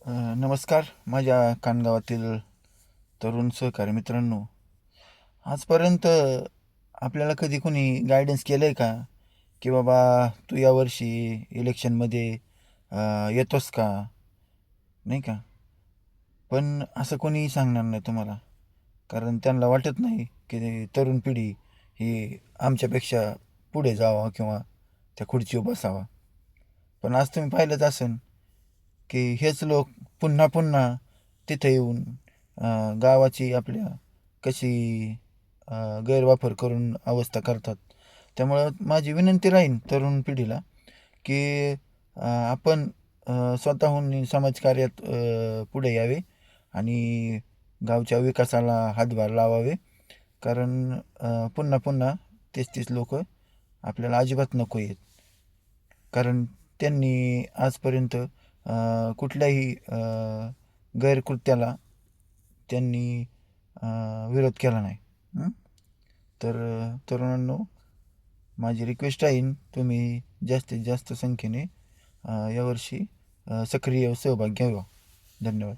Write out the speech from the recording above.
नमस्कार माझ्या कानगावातील तरुण सहकारी मित्रांनो. आजपर्यंत आपल्याला कधी कोणी गायडन्स केलं आहे का, की बाबा तू यावर्षी इलेक्शनमध्ये येतोस का, नाही का? पण असं कोणीही सांगणार नाही तुम्हाला, कारण त्यांना वाटत नाही की तरुण पिढी ही आमच्यापेक्षा पुढे जावा किंवा त्या खुर्चीवर बसावा. पण आज तुम्ही पाहिलंच असेल की हेच लोक पुन्हा पुन्हा तिथे येऊन गावाची आपल्या कशी गैरवापर करून अवस्था करतात. त्यामुळं माझी विनंती राहील तरुण पिढीला की आपण स्वतःहून समाजकार्यात पुढे यावे आणि गावच्या विकासाला हातभार लावावे. कारण पुन्हा पुन्हा तेच तेच लोक आपल्याला अजिबात नको आहेत. कारण त्यांनी आजपर्यंत कुठल्याही गैरकृत्याला त्यांनी विरोध केला नाही. तर तरुणांनो, माझी रिक्वेस्ट आहे तुम्ही जास्तीत जास्त संख्येने यावर्षी सक्रिय सहभाग घ्यावा. धन्यवाद.